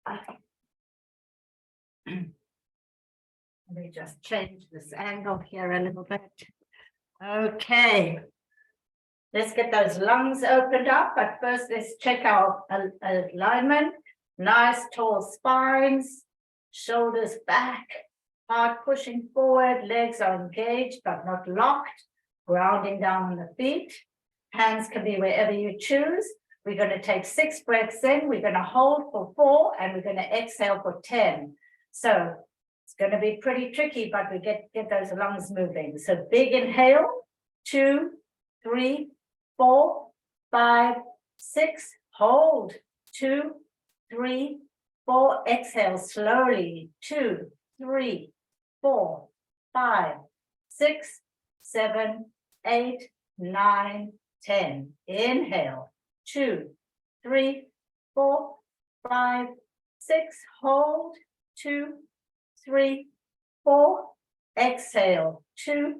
Let me just change this angle here a little bit. Okay. Let's get those lungs opened up, but first let's check our alignment. Nice tall spines, shoulders back, heart pushing forward, legs are engaged but not locked, grounding down on the feet. Hands can be wherever you choose. We're going to take 6 breaths in, we're going to hold for 4, and we're going to exhale for 10. So it's going to be pretty tricky, but we get those lungs moving. So big inhale, 2, 3, 4, 5, 6, hold, 2, 3, 4, exhale slowly, 2, 3, 4, 5, 6, 7, 8, 9, 10. Inhale, 2, 3, 4, 5, 6, hold, 2, 3, 4, exhale, 2,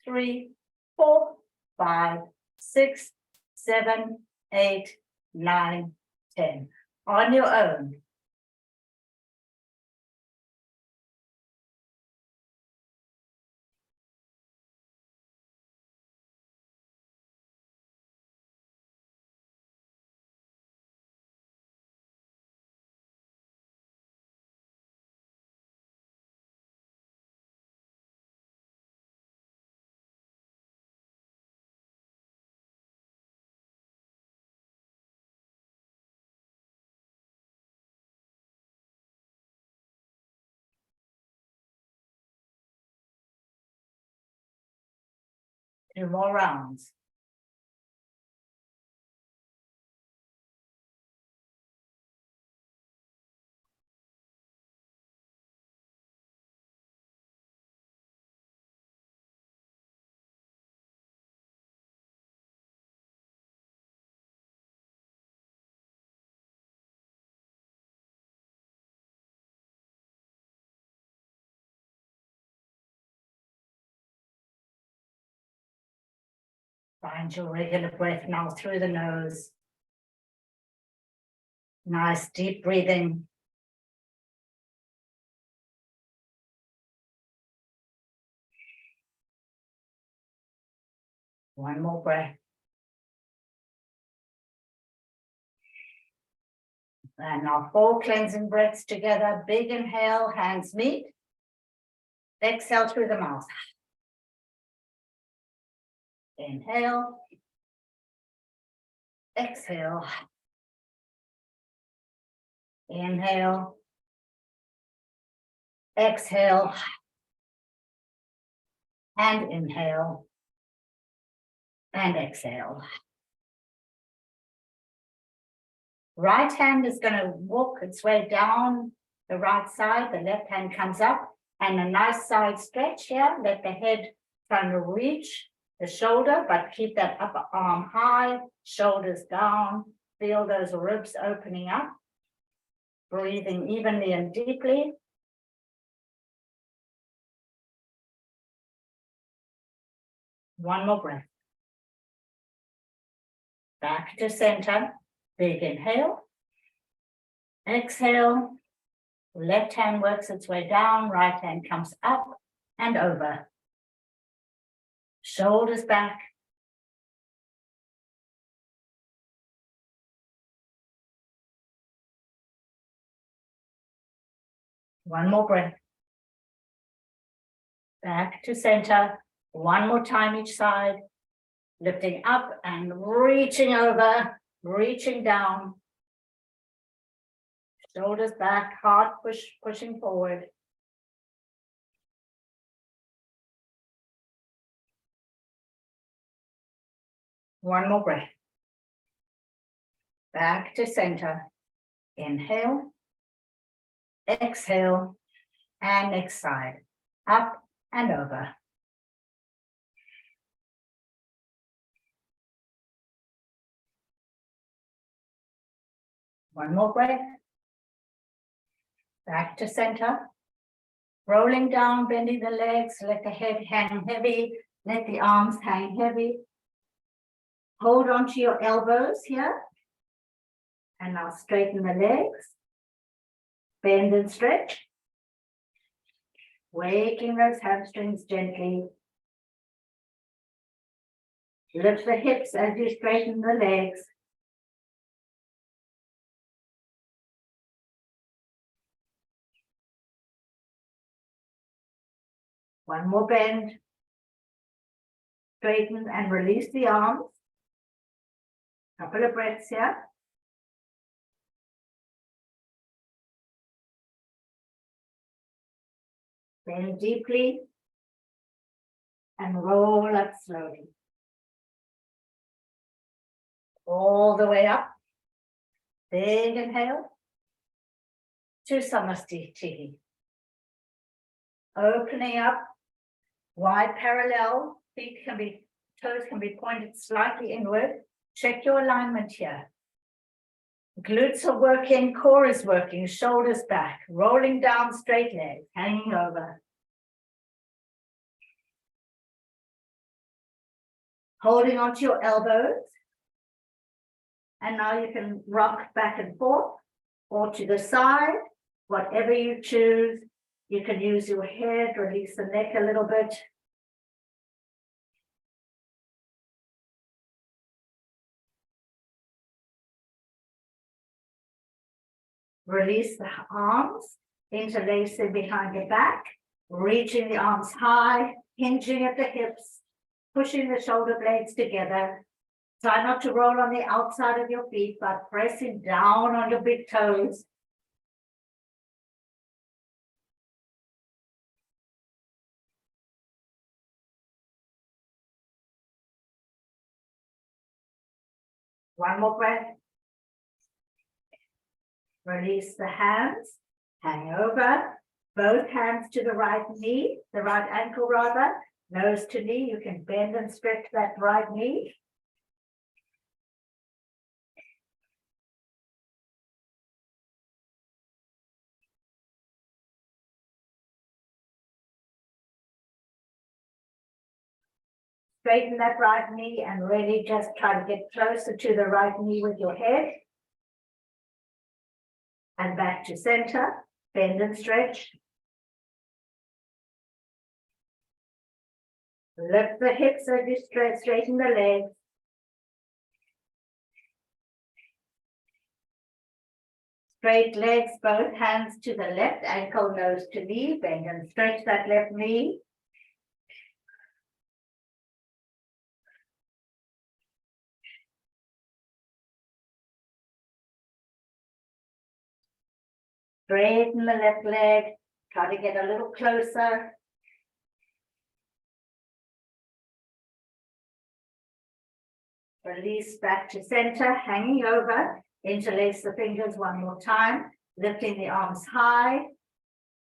3, 4, 5, 6, 7, 8, 9, 10. On your own. Two more rounds. Find your regular breath now through the nose. Nice deep breathing. One more breath. And now 4 cleansing breaths together. Big inhale, hands meet. Exhale through the mouth. Inhale. Exhale. Inhale. Exhale. And inhale. And exhale. Right hand is going to walk its way down the right side. The left hand comes up, and a nice side stretch here. Let the head try to reach the shoulder, but keep that upper arm high, shoulders down. Feel those ribs opening up. Breathing evenly and deeply. One more breath. Back to center. Big inhale. Exhale. Left hand works its way down. Right hand comes up and over. Shoulders back. One more breath. Back to center. One more time each side. Lifting up and reaching over, reaching down. Shoulders back, heart pushing forward. One more breath. Back to center. Inhale. Exhale. And next side. Up and over. One more breath. Back to center. Rolling down, bending the legs, let the head hang heavy, let the arms hang heavy. Hold on to your elbows here. And now straighten the legs. Bend and stretch. Waking those hamstrings gently. Lift the hips as you straighten the legs. One more bend. Straighten and release the arms. Couple of breaths here. Bend deeply and roll up slowly. All the way up. Big inhale. To Samastiti. Opening up. Wide parallel. Toes can be pointed slightly inward. Check your alignment here. Glutes are working, core is working, shoulders back, rolling down straight legs, hanging over. Holding onto your elbows. And now you can rock back and forth or to the side, whatever you choose. You can use your head, release the neck a little bit. Release the arms, interlace them behind your back, reaching the arms high, hinging at the hips, pushing the shoulder blades together. Try not to roll on the outside of your feet, but pressing down on your big toes. One more breath. Release the hands, hang over, both hands to the right knee, the right ankle rather, nose to knee. You can bend and stretch that right knee. Straighten that right knee and really just try to get closer to the right knee with your head. And back to center, bend and stretch. Lift the hips as you straighten the legs. Straight legs, both hands to the left ankle, nose to knee, bend and stretch that left knee. Straighten the left leg, try to get a little closer. Release back to center, hanging over. Interlace the fingers one more time, lifting the arms high.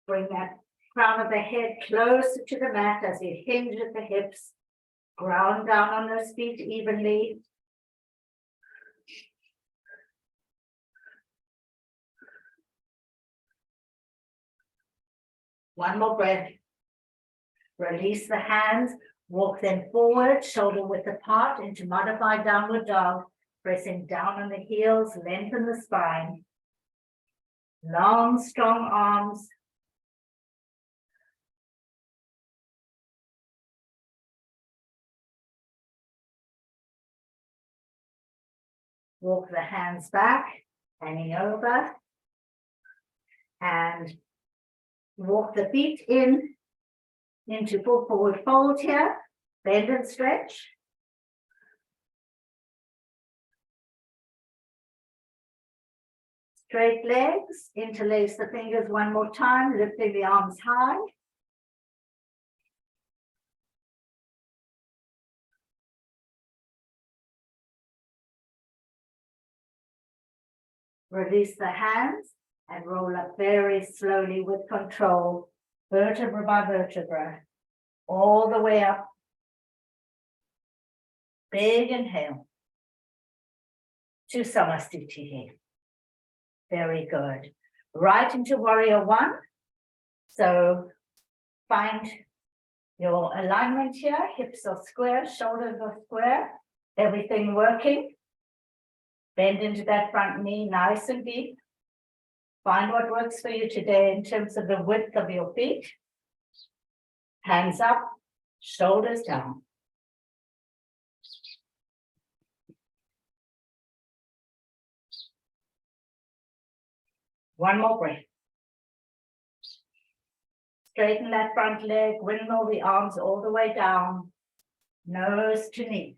Bring that crown of the head closer to the mat as you hinge at the hips. Ground down on those feet evenly. One more breath. Release the hands, walk them forward, shoulder width apart into modified downward dog, pressing down on the heels, lengthen the spine. Long, strong arms. Walk the hands back, hanging over. And walk the feet into full forward fold here. Bend and stretch. Straight legs, interlace the fingers one more time, lifting the arms high. Release the hands and roll up very slowly with control, vertebra by vertebra, all the way up. Big inhale to Samastiti. Very good. Right into warrior one. So find your alignment here. Hips are square, shoulders are square, everything working. Bend into that front knee nice and deep. Find what works for you today in terms of the width of your feet. Hands up, shoulders down. One more breath. Straighten that front leg, windmill the arms all the way down, nose to knee.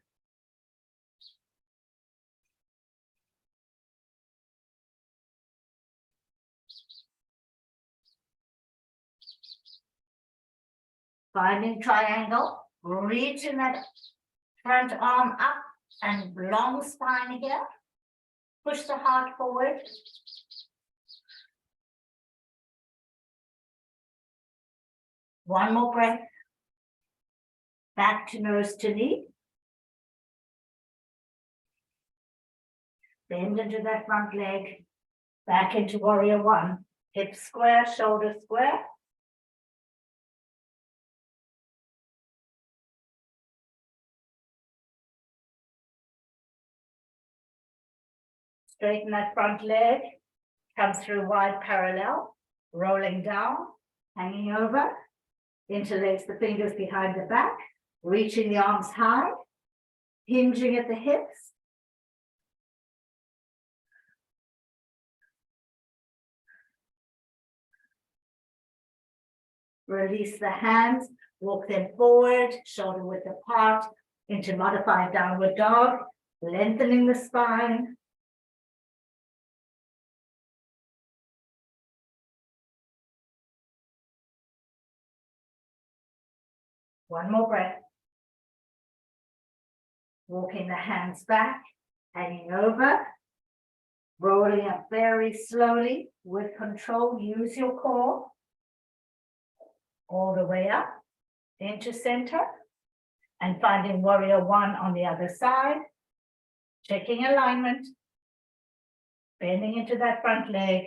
Finding triangle, reaching that front arm up and long spine here. Push the heart forward. One more breath. Back to nose to knee. Bend into that front leg. Back into warrior one. Hips square, shoulders square. Straighten that front leg. Come through wide parallel. Rolling down. Hanging over. Interlace the fingers behind the back. Reaching the arms high. Hinging at the hips. Release the hands, walk them forward, shoulder width apart, into modified downward dog, lengthening the spine. One more breath. Walking the hands back, hanging over, rolling up very slowly with control. Use your core. All the way up into center and finding warrior one on the other side. Checking alignment. Bending into that front leg,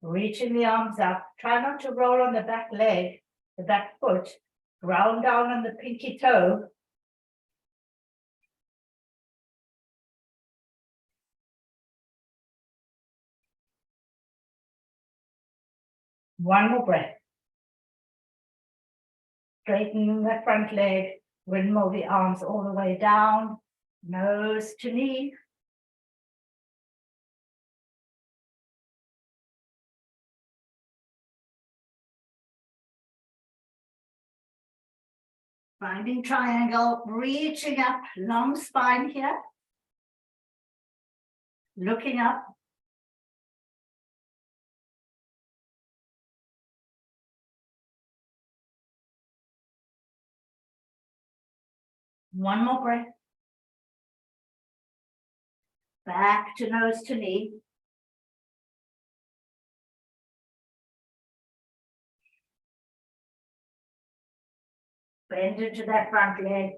reaching the arms up. Try not to roll on the back leg, the back foot. Ground down on the pinky toe. One more breath. Straighten that front leg, windmill the arms all the way down, nose to knee. Finding triangle, reaching up, long spine here. Looking up. One more breath. Back to nose to knee. Bend into that front leg.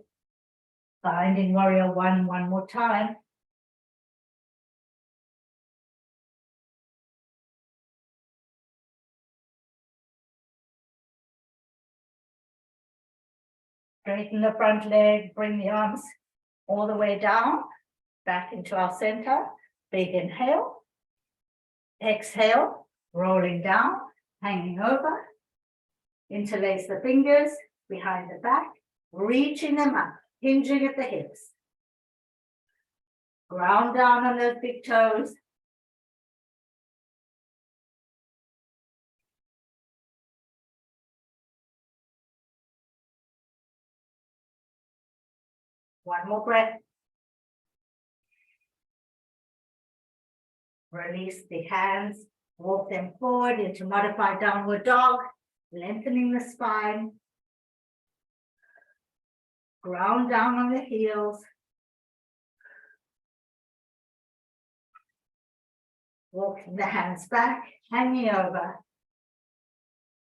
Finding warrior one more time. Straighten the front leg, bring the arms all the way down, back into our center. Big inhale. Exhale, rolling down, hanging over. Interlace the fingers behind the back, reaching them up, hinging at the hips. Ground down on those big toes. One more breath. Release the hands, walk them forward into modified downward dog, lengthening the spine. Ground down on the heels. Walking the hands back, hanging over.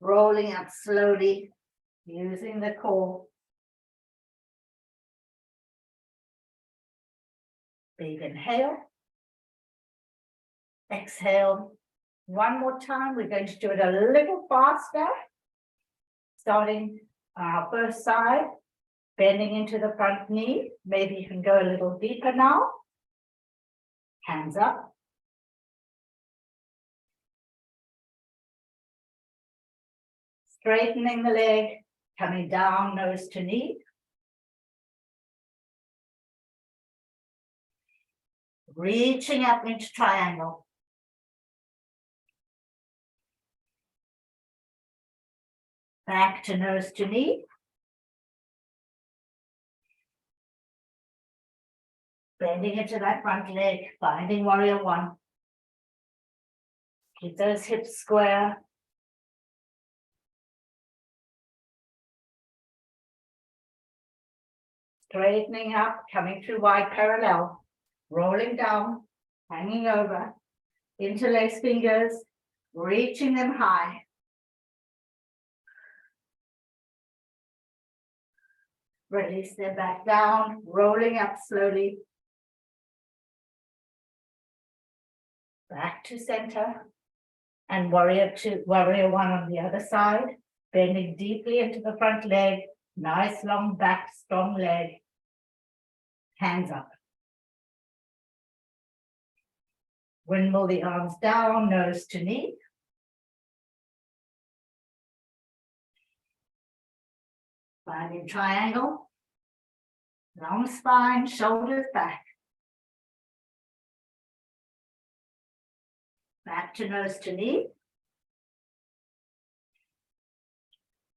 Rolling up slowly, using the core. Big inhale. Exhale. One more time. We're going to do it a little faster. Starting our first side, bending into the front knee. Maybe you can go a little deeper now. Hands up. Straightening the leg, coming down, nose to knee. Reaching up into triangle. Back to nose to knee. Bending into that front leg, finding warrior one. Keep those hips square. Straightening up, coming through wide parallel. Rolling down, hanging over. Interlace fingers, reaching them high. Release them back down, rolling up slowly. Back to center. And warrior two, warrior one on the other side. Bending deeply into the front leg. Nice long back, strong leg. Hands up. Windmill the arms down, nose to knee. Finding triangle. Long spine, shoulders back. Back to nose to knee.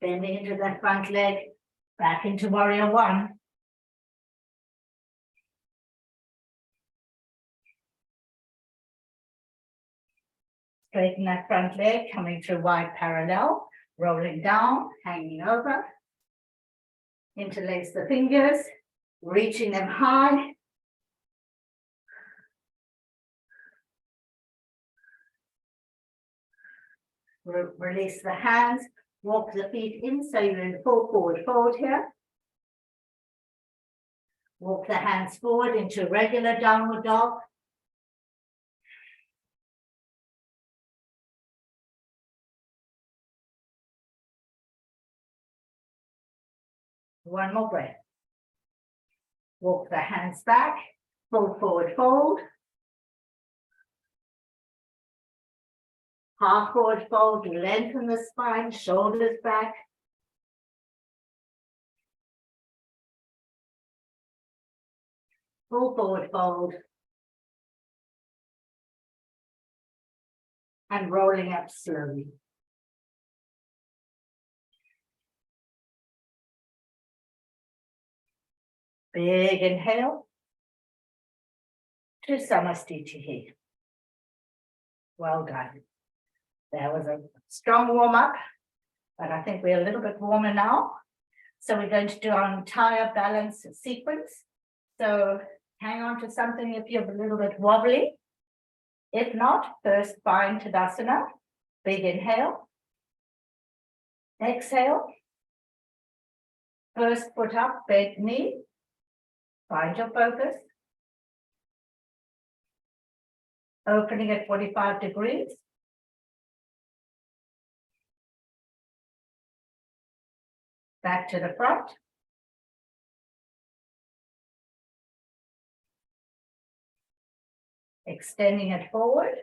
Bending into that front leg. Back into warrior one. Straighten that front leg, coming through wide parallel, rolling down, hanging over. Interlace the fingers, reaching them high. Release the hands, walk the feet in so you're in full forward fold here. Walk the hands forward into regular downward dog. One more breath. Walk the hands back, full forward fold. Half forward fold, lengthen the spine, shoulders back. Full forward fold. And rolling up slowly. Big inhale. To Samastitihi. Well done. There was a strong warm up, but I think we're a little bit warmer now. So we're going to do our entire balance sequence. So hang on to something if you're a little bit wobbly. If not, first find Tadasana. Big inhale. Exhale. First foot up, bent knee. Find your focus. Opening at 45 degrees. Back to the front. Extending it forward.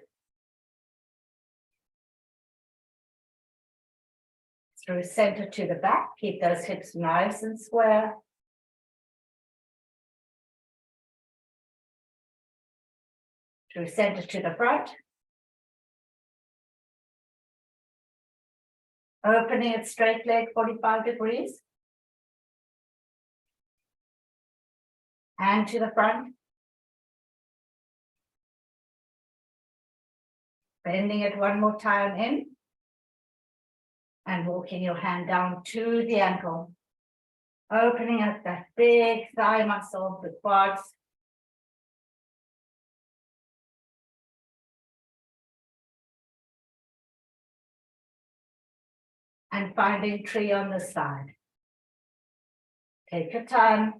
Through center to the back. Keep those hips nice and square. Through center to the front. Opening at straight leg, 45 degrees. And to the front. Bending it one more time in. And walking your hand down to the ankle. Opening up that big thigh muscle, the quads. And finding tree on the side. Take your time.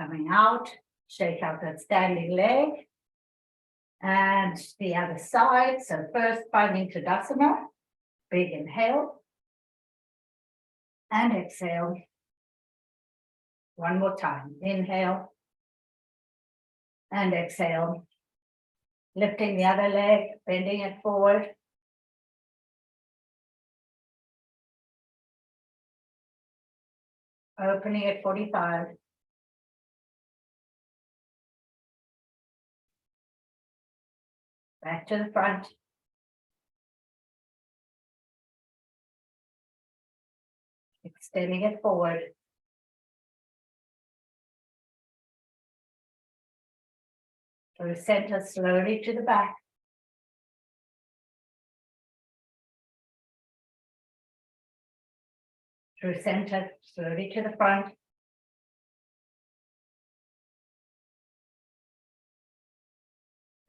Coming out, shake out that standing leg. And the other side. So first finding Tadasana, big inhale. And exhale. One more time. Inhale. And exhale. Lifting the other leg, bending it forward. Opening at 45. Back to the front. Extending it forward. Through center, slowly to the back. Through center, slowly to the front.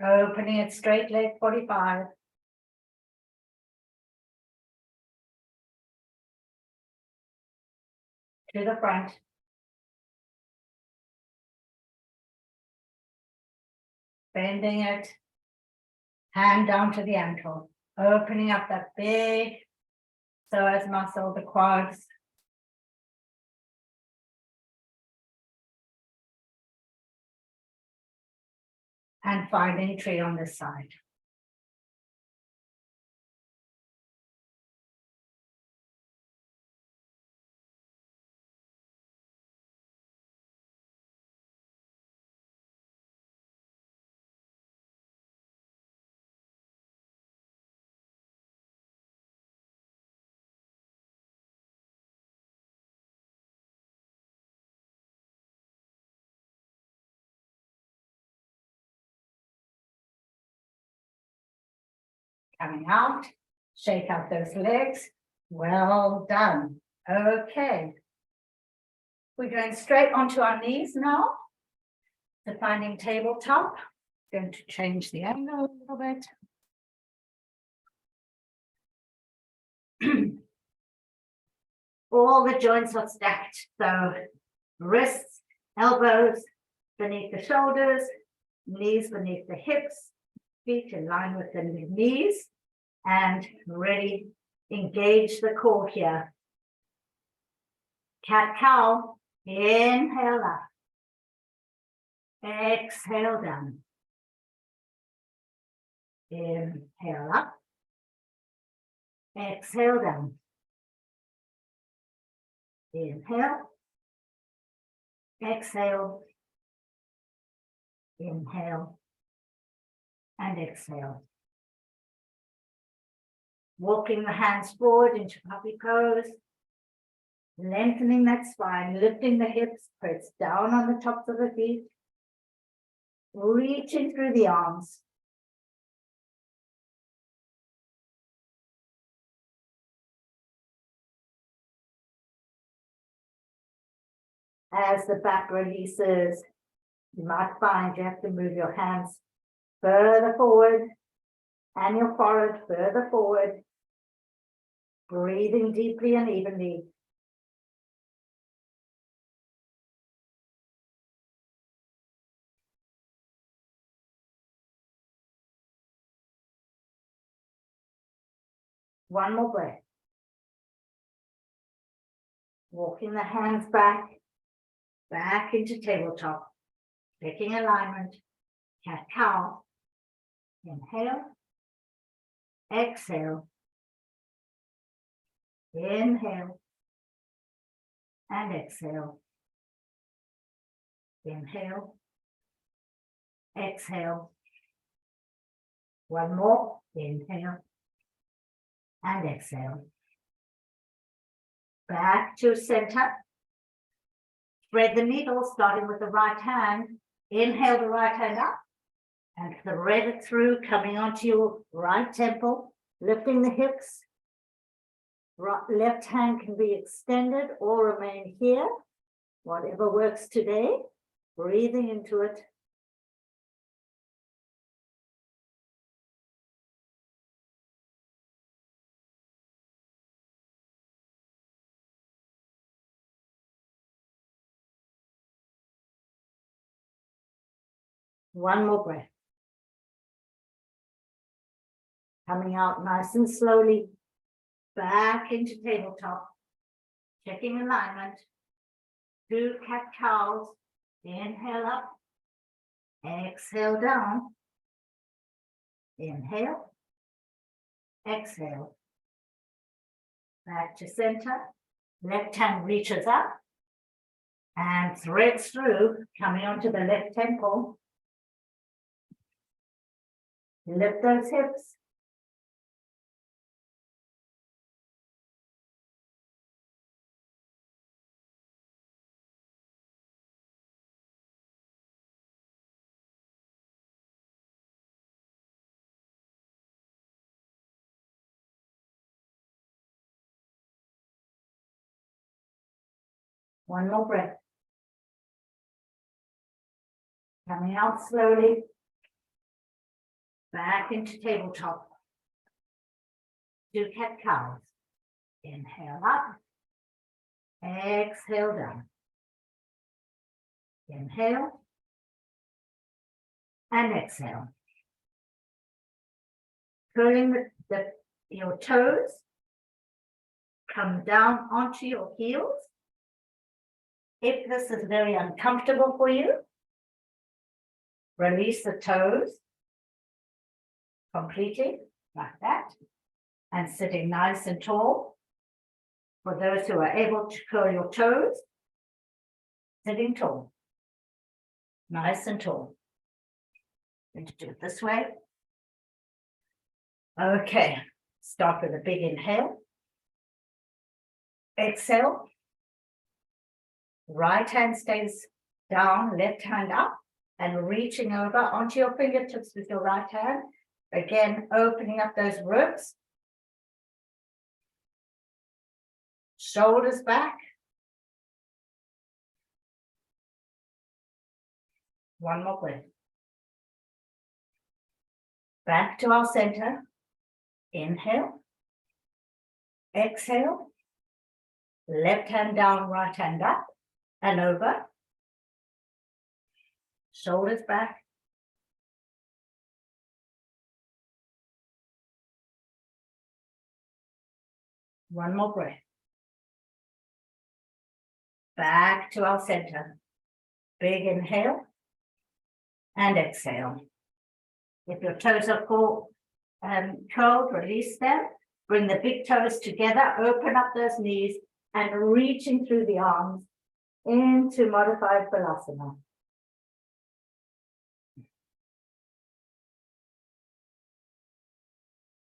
Opening it straight leg, 45. To the front. Bending it. Hand down to the ankle. Opening up that big psoas muscle, the quads. And finding tree on this side. Coming out, shake out those legs. Well done. Okay. We're going straight onto our knees now. To finding tabletop. Going to change the angle a little bit. All the joints are stacked. So wrists, elbows beneath the shoulders, knees beneath the hips, feet in line with the knees, and ready, engage the core here. Cat-cow, inhale up. Exhale down. Inhale up. Exhale down. Inhale. Exhale. Inhale. And exhale. Walking the hands forward into puppy pose. Lengthening that spine, lifting the hips, press down on the tops of the feet. Reaching through the arms. As the back releases, you might find you have to move your hands further forward and your forehead further forward. Breathing deeply and evenly. One more breath. Walking the hands back into tabletop. Picking alignment. Cat-cow. Inhale. Exhale. Inhale. And exhale. Inhale. Exhale. One more. Inhale. And exhale. Back to center. Thread the needle, starting with the right hand. Inhale the right hand up and thread it through, coming onto your right temple, lifting the hips. Left hand can be extended or remain here, whatever works today. Breathing into it. One more breath. Coming out nice and slowly, back into tabletop. Checking alignment. 2 cat-cows. Inhale up. Exhale down. Inhale. Exhale. Back to center. Left hand reaches up and threads through, coming onto the left temple. Lift those hips. One more breath. Coming out slowly. Back into tabletop. 2 cat-cows. Inhale up. Exhale down. Inhale. And exhale. Curling your toes. Come down onto your heels. If this is very uncomfortable for you, release the toes completely, like that, and sitting nice and tall. For those who are able to curl your toes, sitting tall, nice and tall. Going to do it this way. Okay, start with a big inhale. Exhale. Right hand stays down, left hand up, and reaching over onto your fingertips with your right hand. Again, opening up those ribs. Shoulders back. One more breath. Back to our center. Inhale. Exhale. Left hand down, right hand up. And over. Shoulders back. One more breath. Back to our center. Big inhale. And exhale. If your toes are curled, release them. Bring the big toes together. Open up those knees. And reaching through the arms into modified Balasana.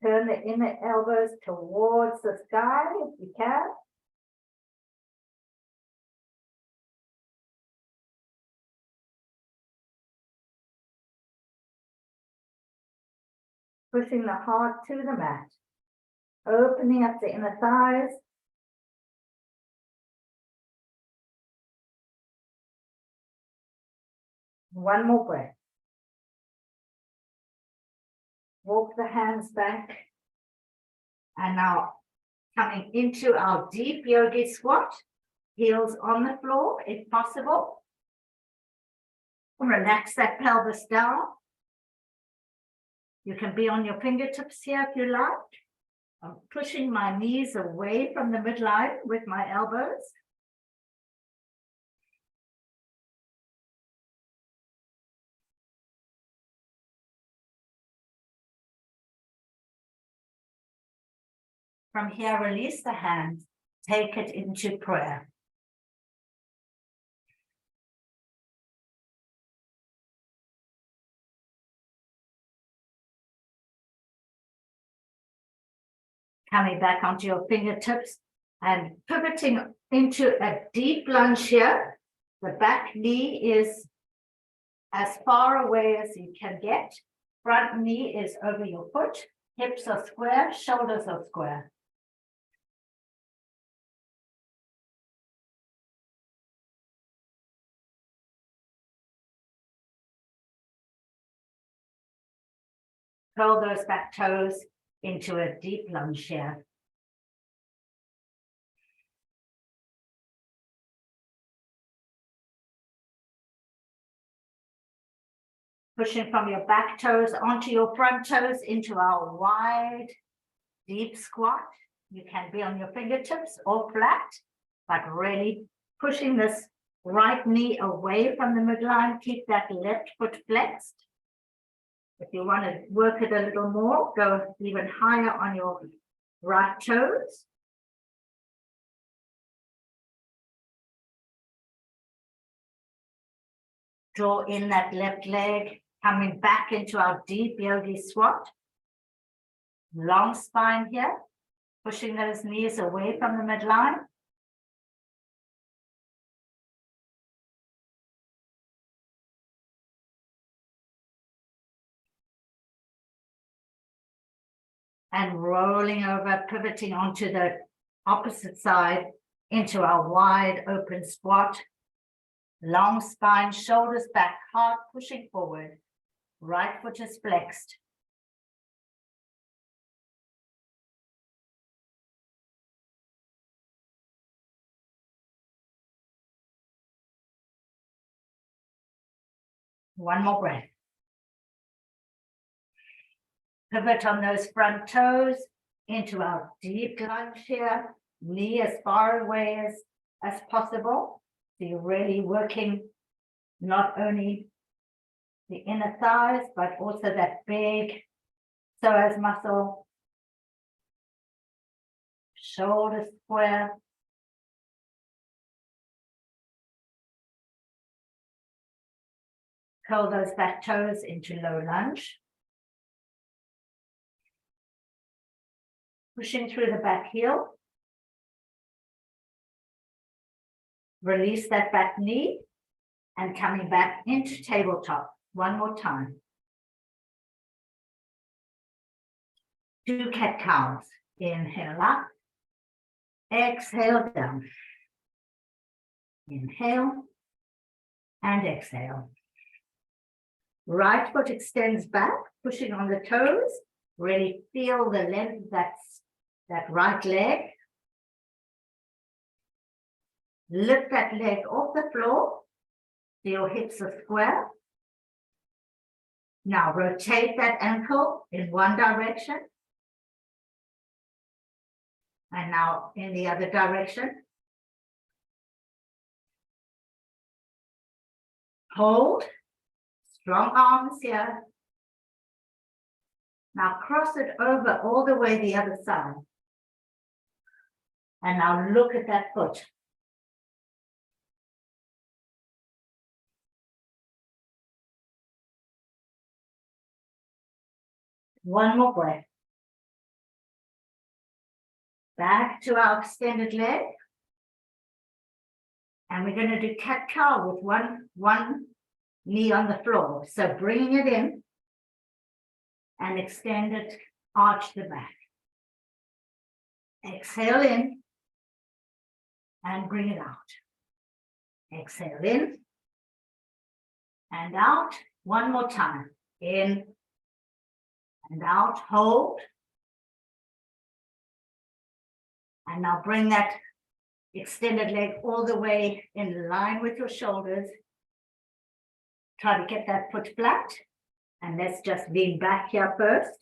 Turn the inner elbows towards the sky if you can. Pushing the heart to the mat. Opening up the inner thighs. One more breath. Walk the hands back. And now coming into our deep yogi squat. Heels on the floor if possible. Relax that pelvis down. You can be on your fingertips here if you like. I'm pushing my knees away from the midline with my elbows. From here, release the hands, take it into prayer. Coming back onto your fingertips and pivoting into a deep lunge here. The back knee is as far away as you can get. Front knee is over your foot. Hips are square, shoulders are square. Curl those back toes into a deep lunge here. Pushing from your back toes onto your front toes into our wide, deep squat. You can be on your fingertips or flat, but really pushing this right knee away from the midline. Keep that left foot flexed. If you want to work it a little more, go even higher on your right toes. Draw in that left leg, coming back into our deep yogi squat. Long spine here, pushing those knees away from the midline. And rolling over, pivoting onto the opposite side into our wide open squat. Long spine, shoulders back, heart pushing forward. Right foot is flexed. One more breath. Pivot on those front toes into our deep lunge here. Knee as far away as possible. So you're really working not only the inner thighs, but also that big psoas muscle. Shoulders square. Curl those back toes into low lunge. Pushing through the back heel. Release that back knee and coming back into tabletop. One more time. 2 cat-cows. Inhale up. Exhale down. Inhale and exhale. Right foot extends back, pushing on the toes. Really feel the length of that right leg. Lift that leg off the floor. So your hips are square. Now rotate that ankle in one direction. And now in the other direction. Hold. Strong arms here. Now cross it over all the way the other side. And now look at that foot. One more breath. Back to our extended leg. And we're going to do cat-cow with one knee on the floor. So bringing it in and extend it, arch the back. Exhale in and bring it out. Exhale in and out. One more time. In and out. Hold. And now bring that extended leg all the way in line with your shoulders. Try to get that foot flat. And let's just lean back here first.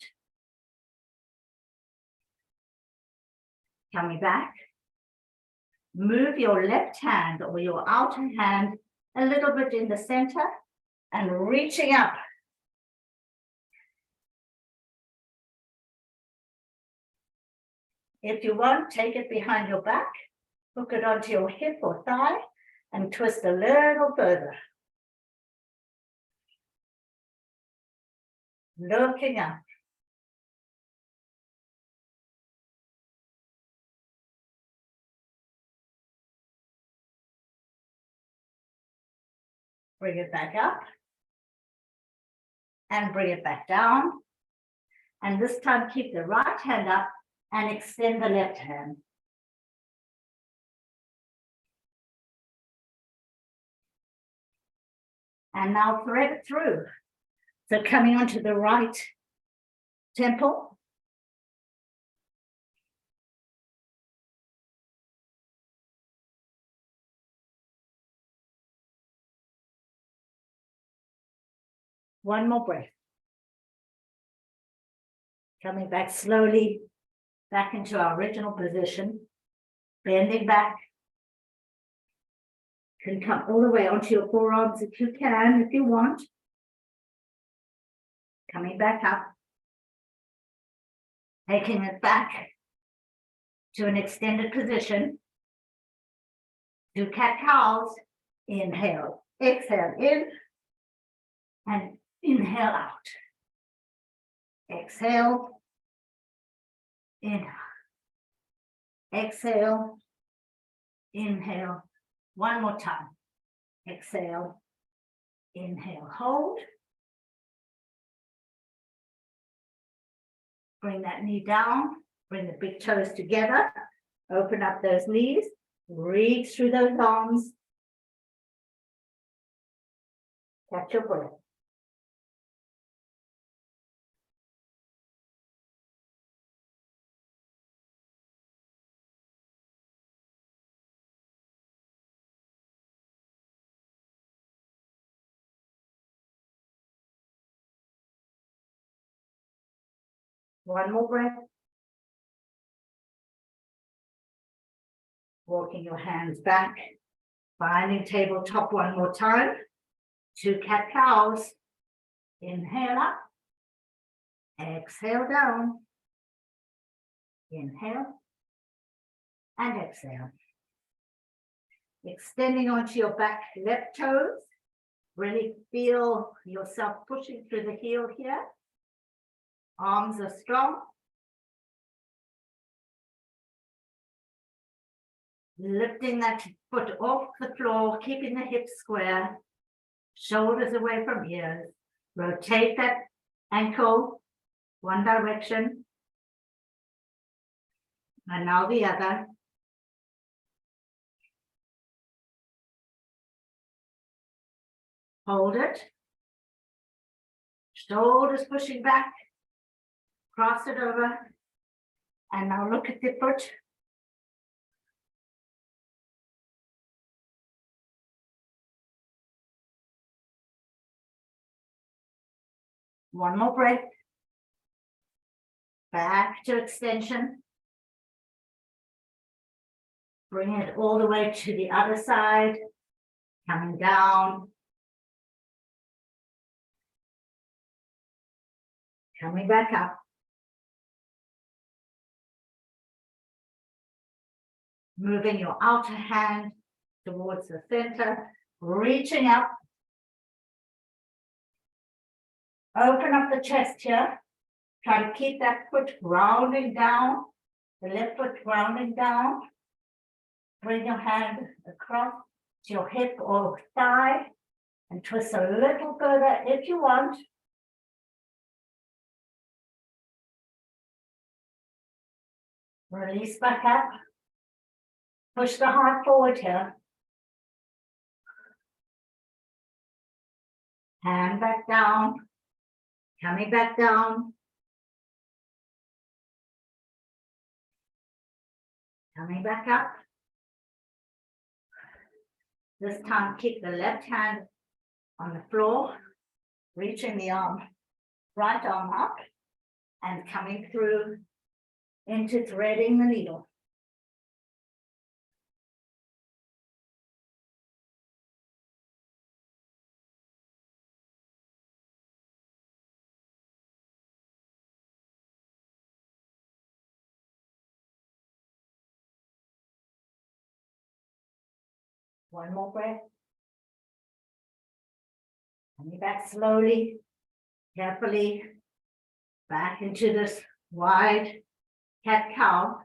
Coming back. Move your left hand or your outer hand a little bit in the center and reaching up. If you want, take it behind your back, hook it onto your hip or thigh, and twist a little further. Looking up. Bring it back up. And bring it back down. And this time, keep the right hand up and extend the left hand. And now thread it through. So coming onto the right temple. One more breath. Coming back slowly, back into our original position. Bending back. Can come all the way onto your forearms if you can, if you want. Coming back up. Taking it back to an extended position. Do cat-cows. Inhale, exhale in, and inhale out. Exhale, inhale. Exhale, inhale. One more time. Exhale, inhale, hold. Bring that knee down, bring the big toes together, open up those knees, reach through those arms. Catch your breath. One more breath. Walking your hands back, finding tabletop one more time. 2 cat-cows. Inhale up. Exhale down. Inhale and exhale. Extending onto your back left toes. Really feel yourself pushing through the heel here. Arms are strong. Lifting that foot off the floor, keeping the hips square. Shoulders away from ears. Rotate that ankle one direction. And now the other. Hold it. Shoulders pushing back. Cross it over. And now look at the foot. One more breath. Back to extension. Bring it all the way to the other side. Coming down. Coming back up. Moving your outer hand towards the center. Reaching up. Open up the chest here. Try to keep that foot rounding down. The left foot rounding down. Bring your hand across to your hip or thigh and twist a little further if you want. Release back up. Push the heart forward here. Hand back down. Coming back down. Coming back up. This time, keep the left hand on the floor, reaching the arm, right arm up, and coming through into threading the needle. One more breath. Coming back slowly, carefully, back into this wide cat-cow.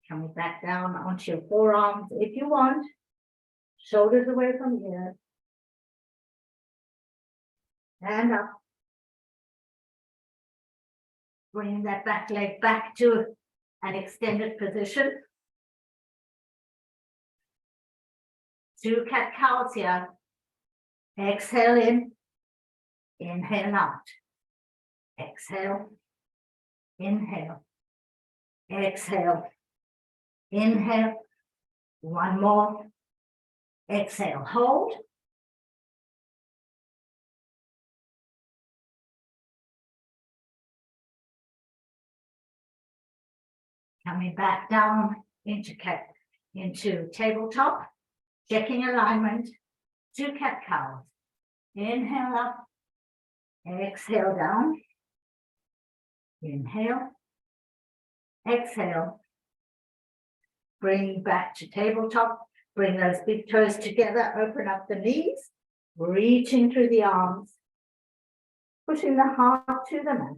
Coming back down onto your forearms if you want. Shoulders away from here. And up. Bringing that back leg back to an extended position. 2 cat-cows here. Exhale in. Inhale out. Exhale. Inhale. Exhale. Inhale. One more. Exhale. Hold. Coming back down into tabletop, checking alignment, 2 cat-cows. Inhale up, exhale down, inhale, exhale, bring back to tabletop, bring those big toes together, open up the knees, reaching through the arms, pushing the heart to the mat.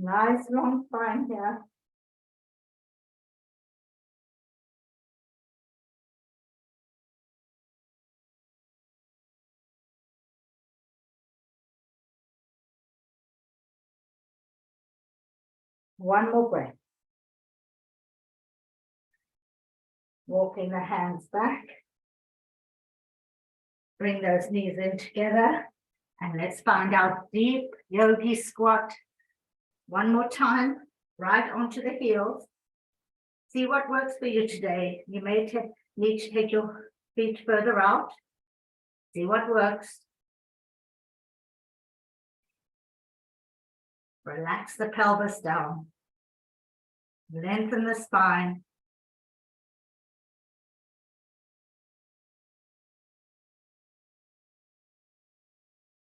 Nice long spine here. One more breath. Walking the hands back. Bring those knees in together. And let's find our deep yogi squat. One more time, right onto the heels. See what works for you today. You may need to take your feet further out. See what works. Relax the pelvis down. Lengthen the spine.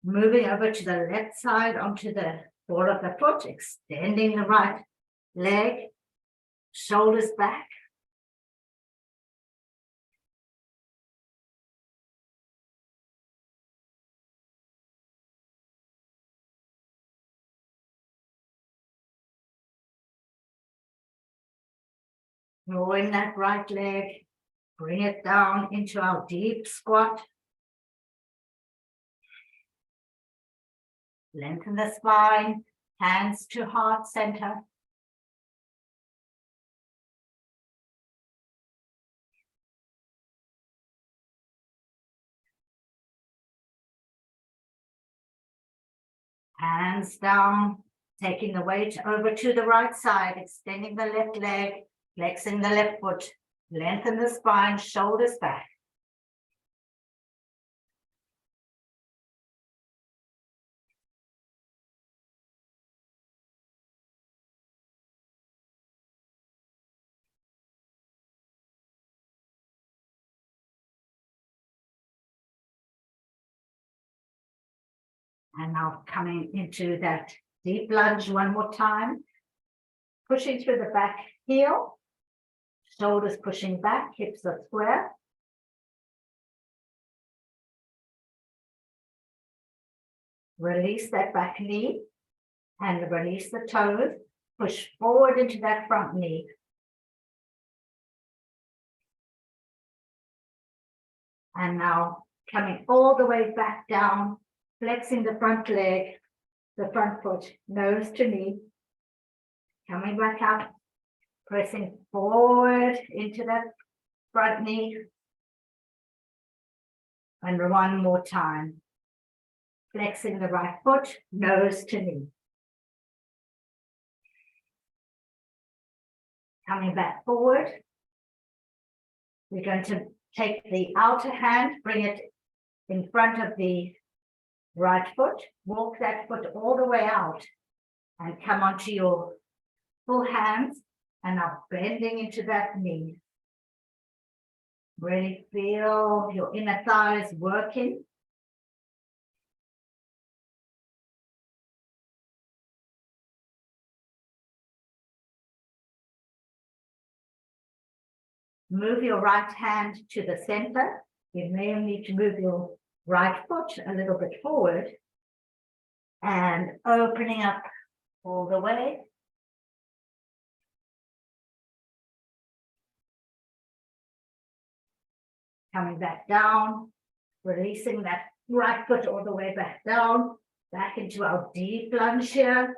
Moving over to the left side onto the ball of the foot, extending the right leg, shoulders back. Drawing that right leg, bring it down into our deep squat. Lengthen the spine, hands to heart center. Hands down, taking the weight over to the right side, extending the left leg, flexing the left foot, lengthen the spine, shoulders back. And now coming into that deep lunge one more time. Pushing through the back heel. Shoulders pushing back, hips are square. Release that back knee and release the toes. Push forward into that front knee. And now coming all the way back down, flexing the front leg, the front foot, nose to knee. Coming back up, pressing forward into that front knee. And one more time. Flexing the right foot, nose to knee. Coming back forward. We're going to take the outer hand, bring it in front of the right foot, walk that foot all the way out and come onto your full hands and now bending into that knee. Really feel your inner thighs working. Move your right hand to the center. You may need to move your right foot a little bit forward and opening up all the way. Coming back down, releasing that right foot all the way back down, back into our deep lunge here.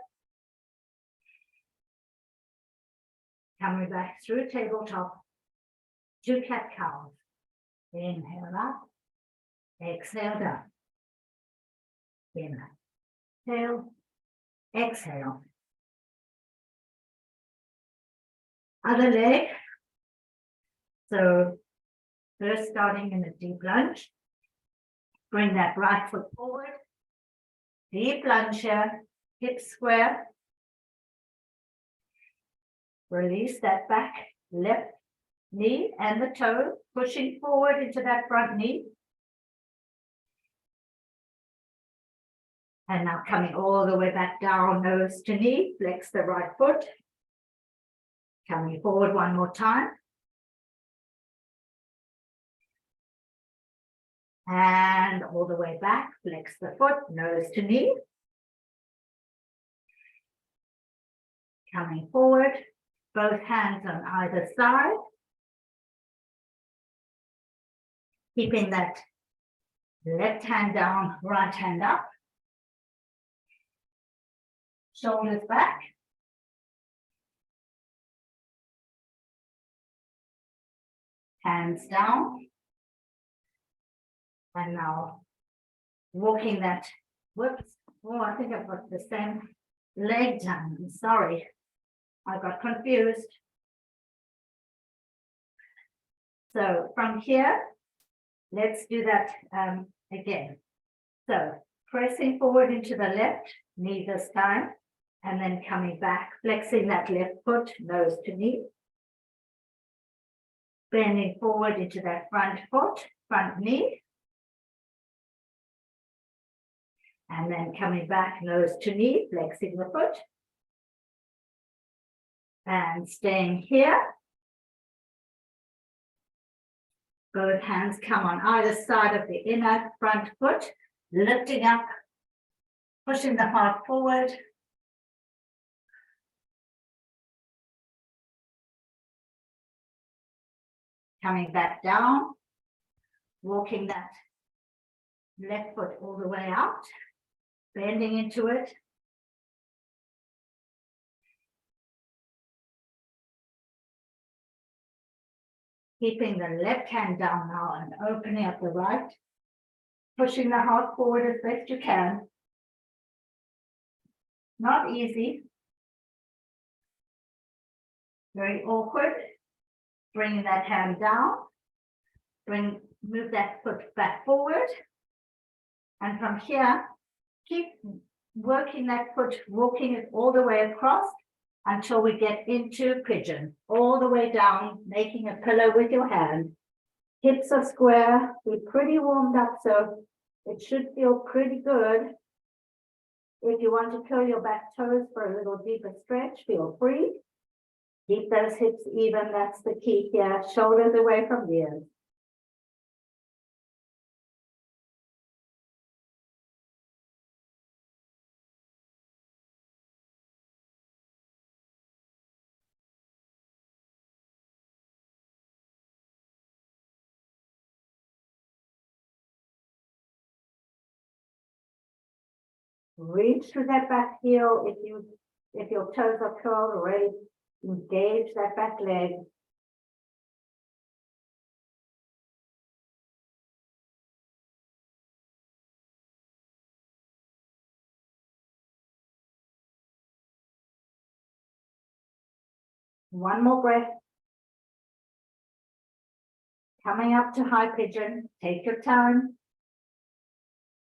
Coming back through tabletop, 2 cat-cows. Inhale up, exhale down. Inhale, exhale. Other leg. So first starting in a deep lunge. Bring that right foot forward, Deep lunge here, hips square. Release that back left knee and the toe, pushing forward into that front knee. And now coming all the way back down, nose to knee, flex the right foot. Coming forward one more time. And all the way back, flex the foot, nose to knee. Coming forward, both hands on either side. Keeping that left hand down, right hand up. Shoulders back. Hands down. And now walking that, whoops, oh, I think I've got the same leg down. I'm sorry, I got confused. So from here, let's do that again. So pressing forward into the left knee this time, and then coming back, flexing that left foot, nose to knee. Bending forward into that front foot, front knee. And then coming back, nose to knee, flexing the foot. And staying here. Both hands come on either side of the inner front foot, lifting up, pushing the heart forward. Coming back down, walking that left foot all the way out, bending into it. Keeping the left hand down now and opening up the right, pushing the heart forward as best you can. Not easy. Very awkward. Bringing that hand down. Move that foot back forward. And from here, keep working that foot, walking it all the way across until we get into pigeon, all the way down, making a pillow with your hand. Hips are square, we're pretty warmed up, so it should feel pretty good. If you want to curl your back toes for a little deeper stretch, feel free. Keep those hips even, that's the key here. Shoulders away from the ears. Reach through that back heel. If your toes are curled already, engage that back leg. One more breath. Coming up to high pigeon, take your time.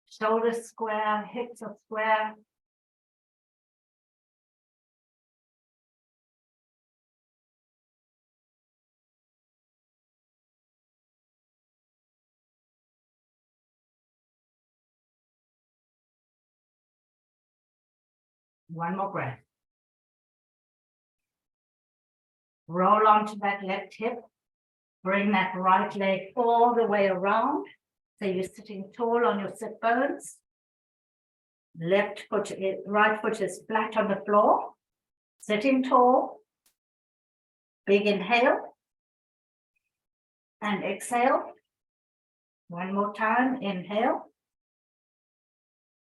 Shoulders square, hips are square. One more breath. Roll onto that left hip. Bring that right leg all the way around. So you're sitting tall on your sit bones. Left foot, right foot is flat on the floor. Sitting tall. Big inhale. And exhale. One more time, inhale.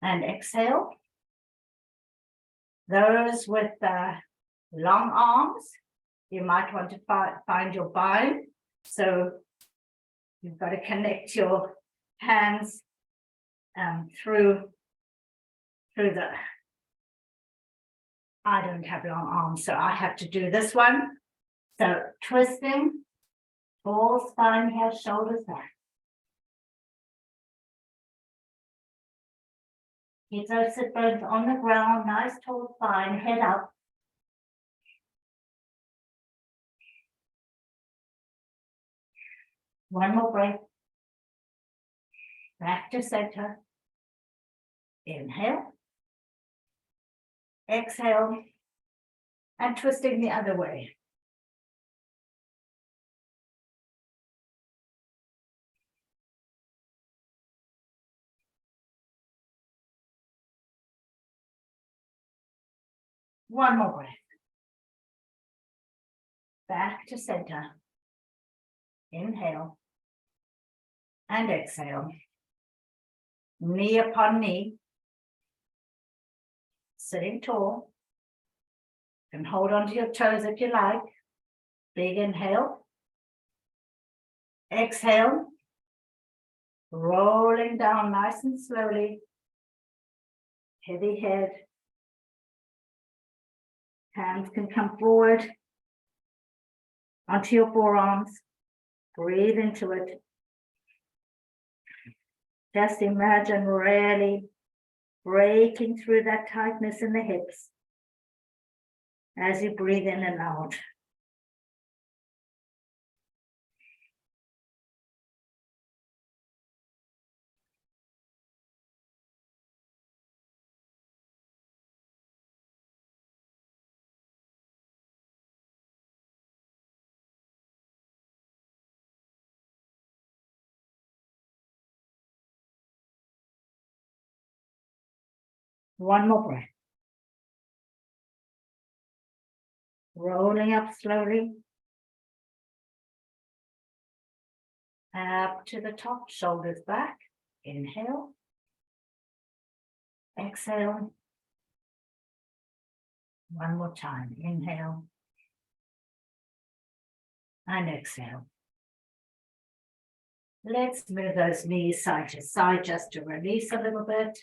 And exhale. Those with long arms, you might want to find your bind. So you've got to connect your hands through the, I don't have long arms, so I have to do this one. So twisting, full spine here, shoulders back. Keep those sit bones on the ground, nice tall spine, head up. One more breath. Back to center. Inhale. Exhale. And twisting the other way. One more breath. Back to center. Inhale. And exhale. Knee upon knee. Sitting tall. And hold on to your toes if you like. Big inhale. Exhale. Rolling down nice and slowly. Heavy head. Hands can come forward onto your forearms. Breathe into it. Just imagine really breaking through that tightness in the hips as you breathe in and out. One more breath. Rolling up slowly. Up to the top, shoulders back. Inhale. Exhale. One more time. Inhale. And exhale. Let's move those knees side to side just to release a little bit.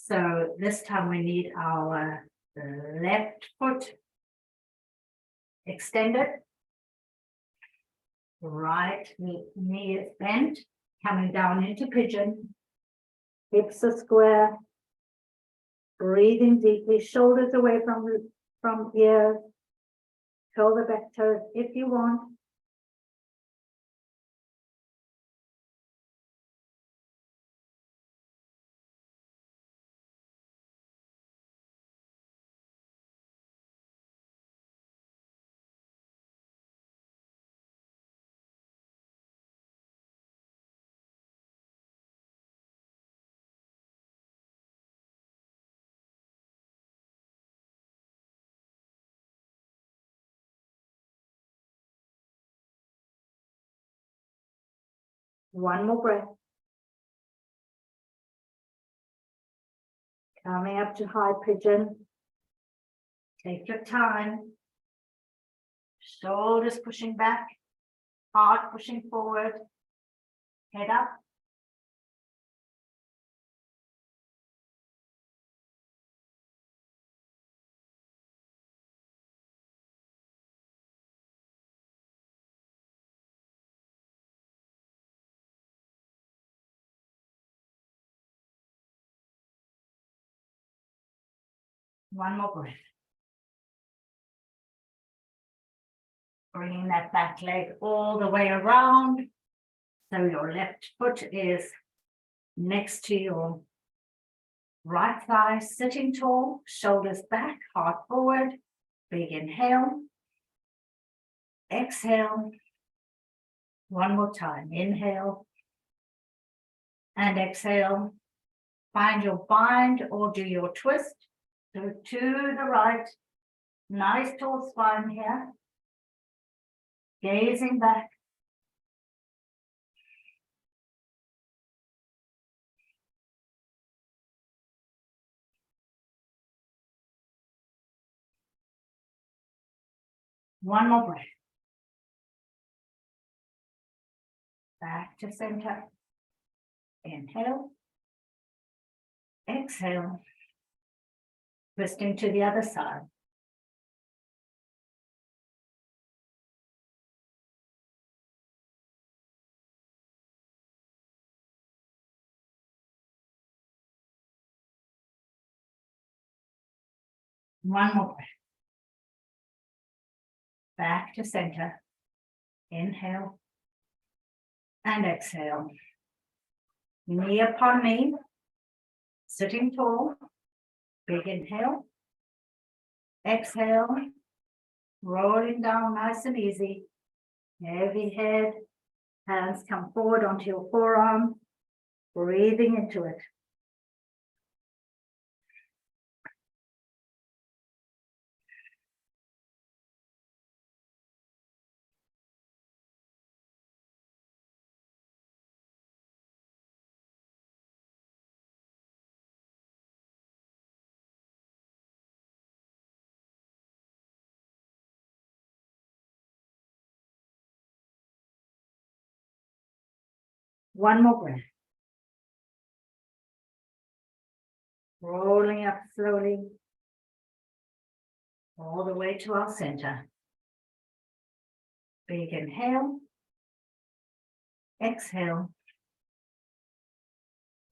So this time we need our left foot extended. Right knee is bent, coming down into pigeon. Hips are square. Breathing deeply, shoulders away from ears. Curl the back toes if you want. One more breath. Coming up to high pigeon. Take your time. Shoulders pushing back. Heart pushing forward. Head up. One more breath. Bringing that back leg all the way around. So your left foot is next to your right thigh, sitting tall, shoulders back, heart forward. Big inhale. Exhale. One more time. Inhale. And exhale. Find your bind or do your twist. So to the right. Nice tall spine here. Gazing back. One more breath. Back to center. Inhale. Exhale. Twisting to the other side. One more breath. Back to center. Inhale and exhale. Knee upon knee, sitting tall. Big inhale. Exhale. Rolling down nice and easy. Heavy head. Hands come forward onto your forearm. Breathing into it. One more breath. Rolling up slowly. All the way to our center. Big inhale. Exhale.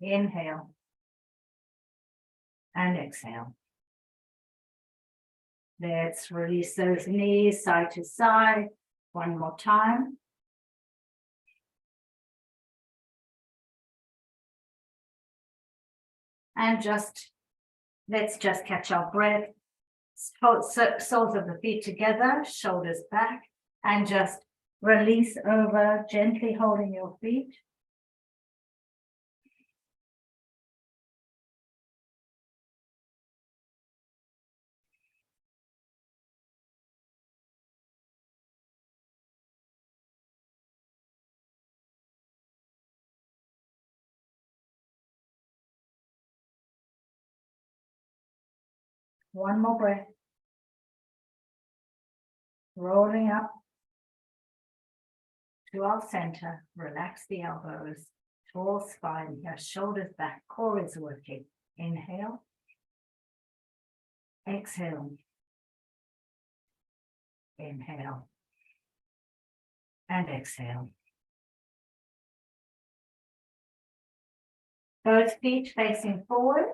Inhale. And exhale. Let's release those knees side to side. One more time. And let's just catch our breath. Soles of the feet together, shoulders back, and just release over, gently holding your feet. One more breath. Rolling up to our center. Relax the elbows. Tall spine here, shoulders back, core is working. Inhale. Exhale. Inhale. And exhale. Both feet facing forward.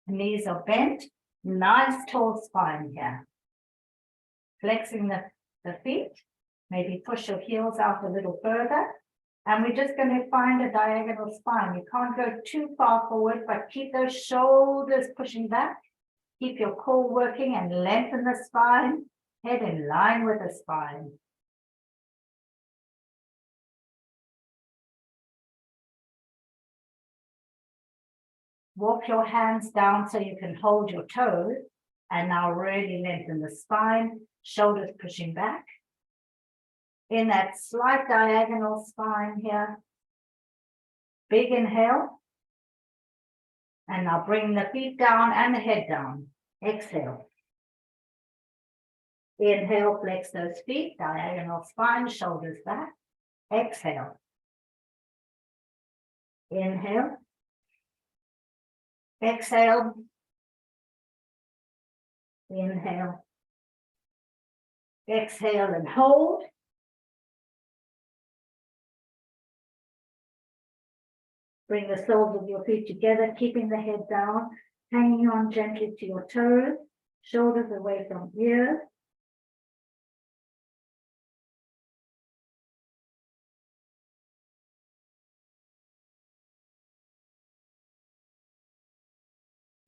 Knees are bent. Nice tall spine here. Flexing the feet. Maybe push your heels out a little further. And we're just going to find a diagonal spine. You can't go too far forward, but keep those shoulders pushing back. Keep your core working and lengthen the spine. Head in line with the spine. Walk your hands down so you can hold your toes. And now really lengthen the spine. Shoulders pushing back. In that slight diagonal spine here. Big inhale. And now bring the feet down and the head down. Exhale. Inhale, flex those feet, diagonal spine, shoulders back. Exhale. Inhale. Exhale. Inhale. Exhale and hold. Bring the soles of your feet together, keeping the head down, hanging on gently to your toes, shoulders away from ears.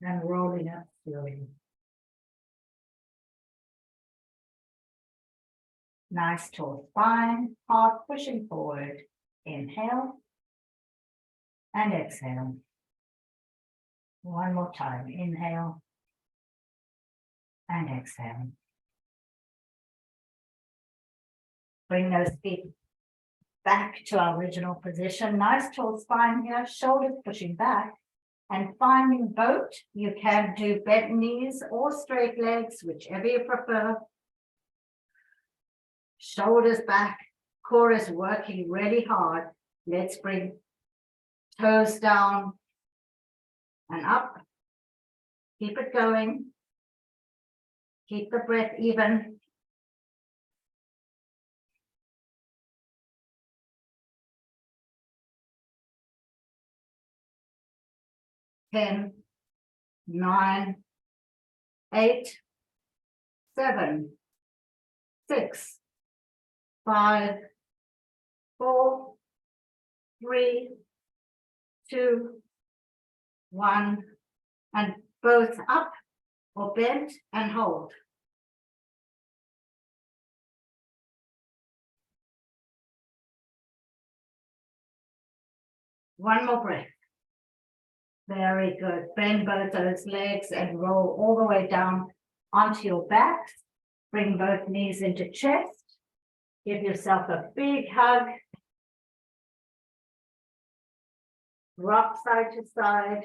And rolling up slowly. Nice tall spine, heart pushing forward. Inhale. And exhale. One more time. Inhale. And exhale. Bring those feet back to our original position. Nice tall spine here, shoulders pushing back. And finding boat, you can do bent knees or straight legs, whichever you prefer. Shoulders back, core is working really hard. Let's bring toes down and up. Keep it going. Keep the breath even. Ten, 9, 8, 7, 6, 5, 4, 3, 2, 1, and both up or bent and hold. One more breath. Very good. Bend both those legs and roll all the way down onto your back. Bring both knees into chest. Give yourself a big hug. Rock side to side.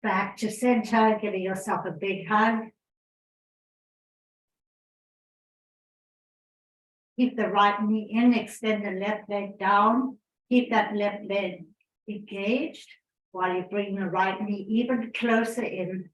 Back to center, giving yourself a big hug. Keep the right knee in, extend the left leg down. Keep that left leg engaged while you bring the right knee even closer in.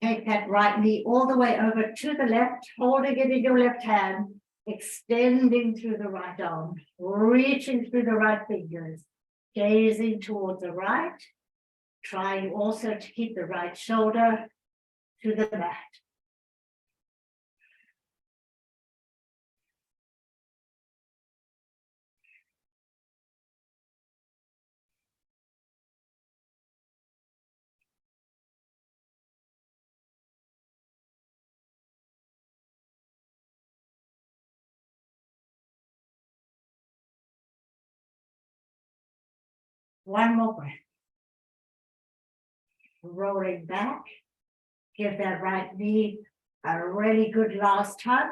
Take that right knee all the way over to the left, holding it in your left hand, extending through the right arm, reaching through the right fingers, gazing towards the right, trying also to keep the right shoulder to the mat. One more breath. Rolling back. Give that right knee a really good last hug.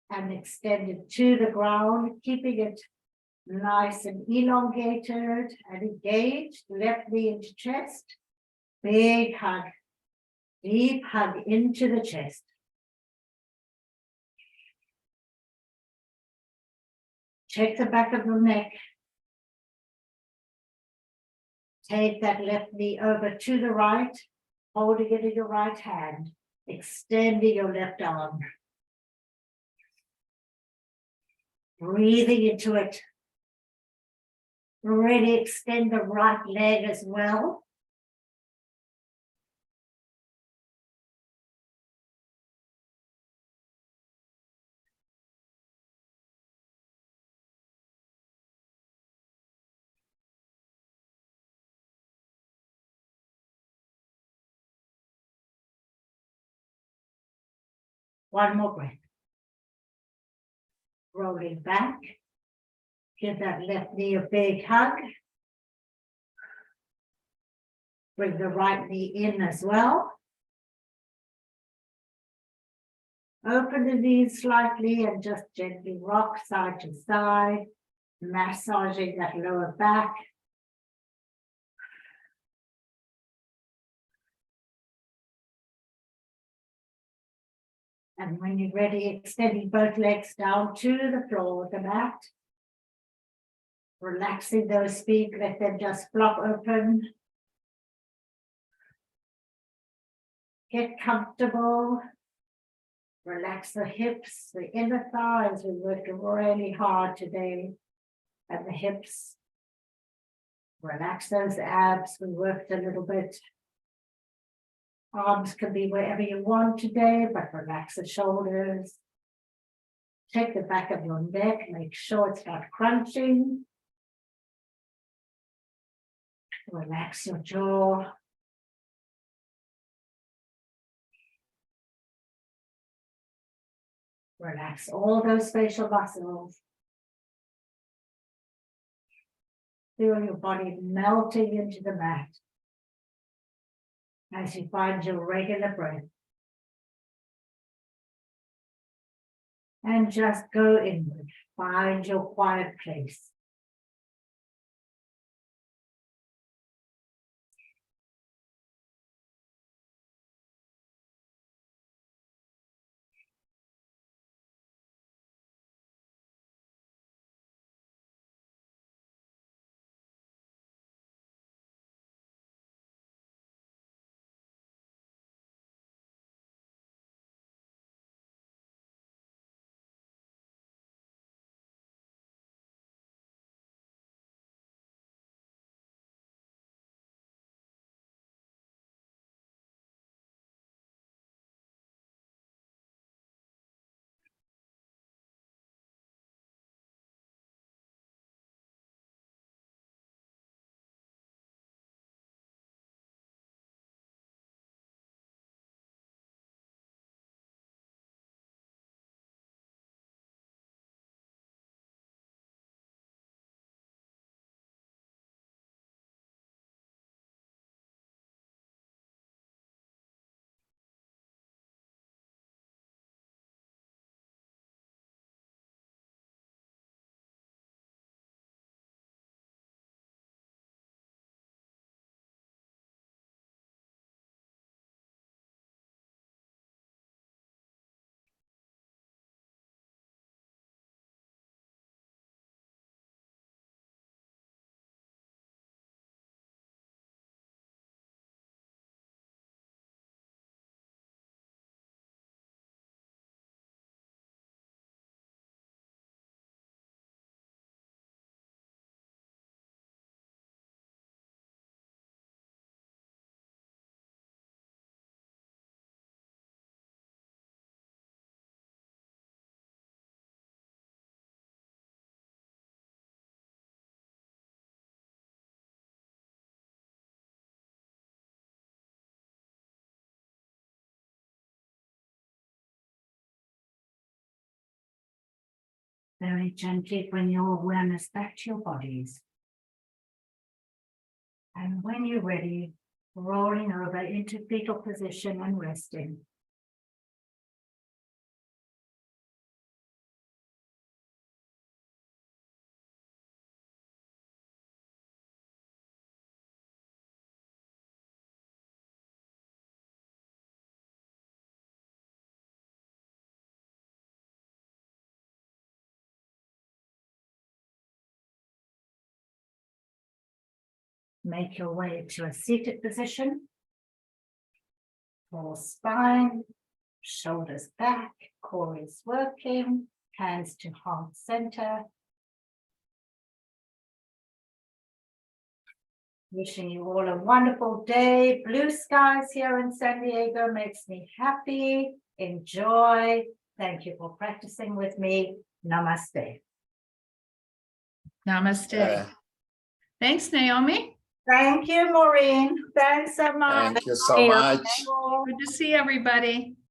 And extend it to the ground, keeping it nice and elongated and engaged. Left knee into chest. Big hug. Deep hug into the chest. Check the back of the neck. Take that left knee over to the right, holding it in your right hand, extending your left arm. Breathing into it. Really extend the right leg as well. One more breath. Rolling back. Give that left knee a big hug. Bring the right knee in as well. Open the knees slightly and just gently rock side to side, massaging that lower back. And when you're ready, extending both legs down to the floor with the mat. Relaxing those feet, let them just flop open. Get comfortable. Relax the hips, the inner thighs. We worked really hard today. And the hips. Relax those abs. We worked a little bit. Arms can be wherever you want today, but relax the shoulders. Take the back of your neck, make sure it's not crunching. Relax your jaw. Relax all those facial muscles. Feel your body melting into the mat as you find your regular breath. And just go inward. Find your quiet place. Very gently bring your awareness back to your bodies. And when you're ready, rolling over into fetal position and resting. Make your way to a seated position. Full spine, shoulders back, core is working, hands to heart center. Wishing you all a wonderful day. Blue skies here in San Diego makes me happy. Enjoy. Thank you for practicing with me. Namaste. Namaste. Thanks, Naomi. Thank you, Maureen. Thanks so much. Thank you so much. Good to see everybody.